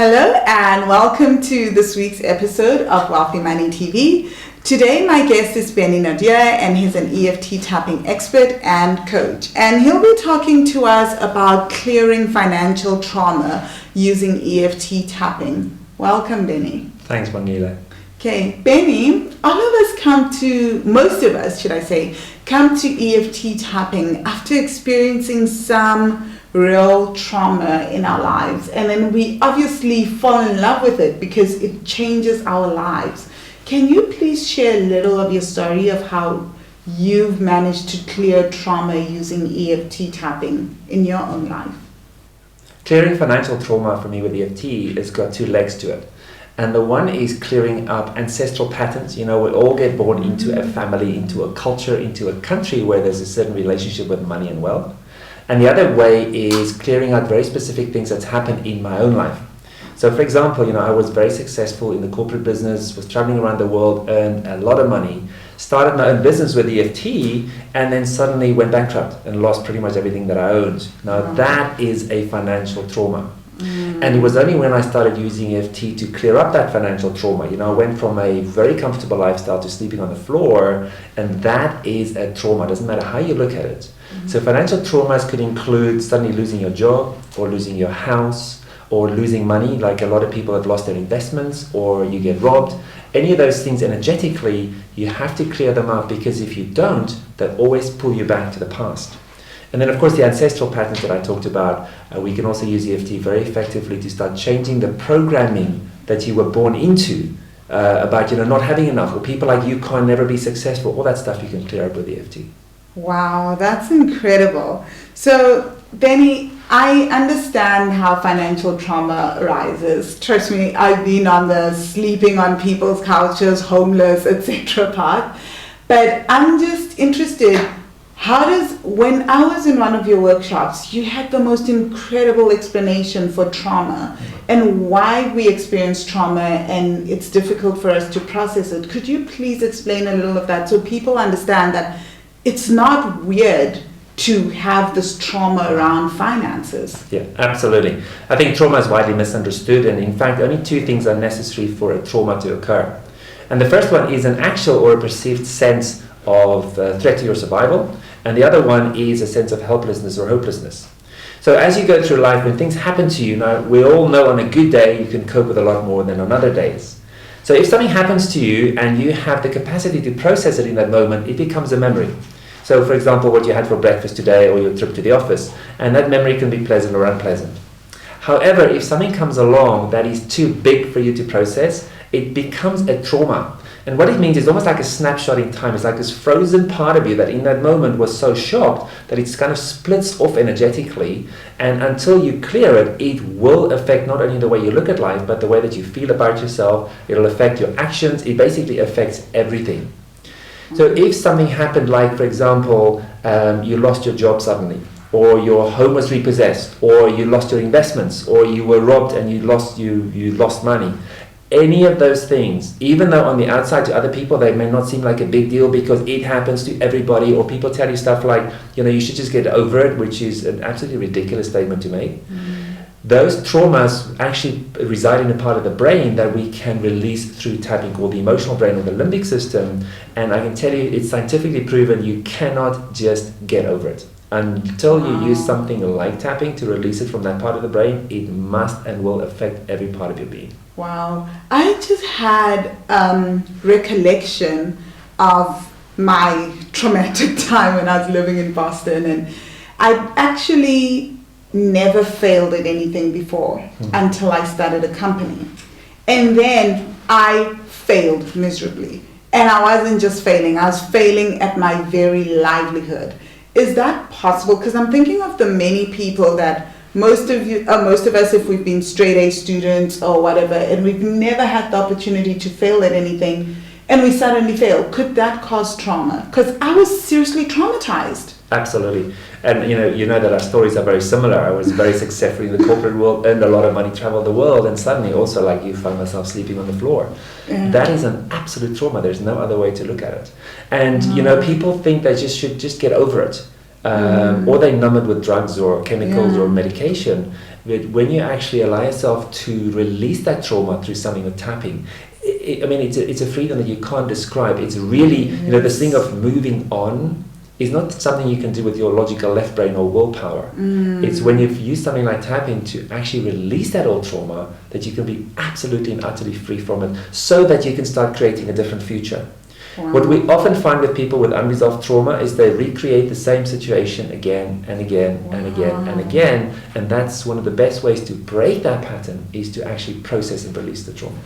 Hello and welcome to this week's episode of Wealthy Money TV. Today my guest is Benny Naude and he's an EFT tapping expert and coach. And he'll be talking to us about clearing financial trauma using EFT tapping. Welcome, Benny. Thanks, Vangile. Okay, Benny, most of us, come to EFT tapping after experiencing some real trauma in our lives, and then we obviously fall in love with it because it changes our lives. Can you please share a little of your story of how you've managed to clear trauma using EFT tapping in your own life? Clearing financial trauma for me with EFT has got two legs to it. And the one is clearing up ancestral patterns. You know, we all get born into a family, into a culture, into a country where there's a certain relationship with money and wealth. And the other way is clearing out very specific things that's happened in my own life. So for example, I was very successful in the corporate business, was traveling around the world, earned a lot of money, started my own business with EFT, and then suddenly went bankrupt and lost pretty much everything that I owned. Now that is a financial trauma. And it was only when I started using EFT to clear up that financial trauma. I went from a very comfortable lifestyle to sleeping on the floor, and that is a trauma. It doesn't matter how you look at it. So financial traumas could include suddenly losing your job, or losing your house, or losing money, like a lot of people have lost their investments, or you get robbed. Any of those things energetically, you have to clear them up, because if you don't, they'll always pull you back to the past. And then, of course, the ancestral patterns that I talked about, we can also use EFT very effectively to start changing the programming that you were born into about, not having enough, or people like you can't never be successful. All that stuff you can clear up with EFT. Wow, that's incredible. So, Benny, I understand how financial trauma arises. Trust me, I've been on the sleeping on people's couches, homeless, etc. part. But I'm just interested, when I was in one of your workshops, you had the most incredible explanation for trauma and why we experience trauma, and it's difficult for us to process it. Could you please explain a little of that so people understand that it's not weird to have this trauma around finances? Yeah, absolutely. I think trauma is widely misunderstood, and in fact, only two things are necessary for a trauma to occur. And the first one is an actual or a perceived sense of threat to your survival, and the other one is a sense of helplessness or hopelessness. So as you go through life, when things happen to you, now we all know on a good day you can cope with a lot more than on other days. So if something happens to you and you have the capacity to process it in that moment, it becomes a memory. So for example, what you had for breakfast today, or your trip to the office, and that memory can be pleasant or unpleasant. However, if something comes along that is too big for you to process, it becomes a trauma. And what it means is almost like a snapshot in time. It's like this frozen part of you that in that moment was so shocked that it's kind of splits off energetically. And until you clear it, it will affect not only the way you look at life, but the way that you feel about yourself. It'll affect your actions. It basically affects everything. So if something happened, like, for example, you lost your job suddenly, or your home was repossessed, or you lost your investments, or you were robbed and you lost money. Any of those things, even though on the outside to other people they may not seem like a big deal because it happens to everybody, or people tell you stuff like, you should just get over it, which is an absolutely ridiculous statement to make. Those traumas actually reside in a part of the brain that we can release through tapping, called the emotional brain or the limbic system. And I can tell you, it's scientifically proven you cannot just get over it. Until you use something like tapping to release it from that part of the brain, it must and will affect every part of your being. Wow. I just had recollection of my traumatic time when I was living in Boston, and I actually never failed at anything before until I started a company. And then I failed miserably. And I wasn't just failing, I was failing at my very livelihood. Is that possible? Because I'm thinking of the many people that most of us, if we've been straight A students or whatever, and we've never had the opportunity to fail at anything, and we suddenly fail. Could that cause trauma? Because I was seriously traumatized. Absolutely. And you know that our stories are very similar. I was very successful in the corporate world, earned a lot of money, traveled the world, and suddenly also, like you, found myself sleeping on the floor. Yeah. That is an absolute trauma. There's no other way to look at it. And people think they should just get over it. Or they numb it with drugs or chemicals or medication. But when you actually allow yourself to release that trauma through something like tapping, it's a freedom that you can't describe. It's really, this thing of moving on is not something you can do with your logical left brain or willpower. It's when you've used something like tapping to actually release that old trauma that you can be absolutely and utterly free from it, so that you can start creating a different future. Wow. What we often find with people with unresolved trauma is they recreate the same situation again and again and again and again, and that's one of the best ways to break that pattern, is to actually process and release the trauma.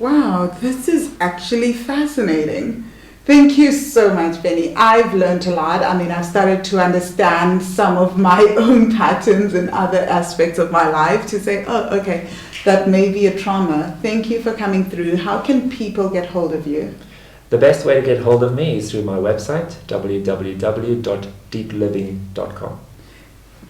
Wow, this is actually fascinating. Thank you so much, Benny. I've learned a lot. I've started to understand some of my own patterns and other aspects of my life, to say, oh, okay, that may be a trauma. Thank you for coming through. How can people get hold of you? The best way to get hold of me is through my website, www.deepliving.com.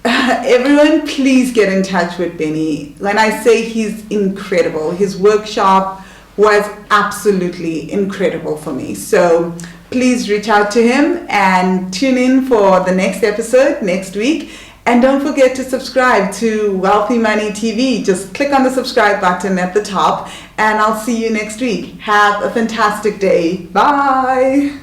Everyone, please get in touch with Benny. When I say he's incredible, his workshop was absolutely incredible for me. So please reach out to him and tune in for the next episode next week. And don't forget to subscribe to Wealthy Money TV. Just click on the subscribe button at the top, and I'll see you next week. Have a fantastic day. Bye.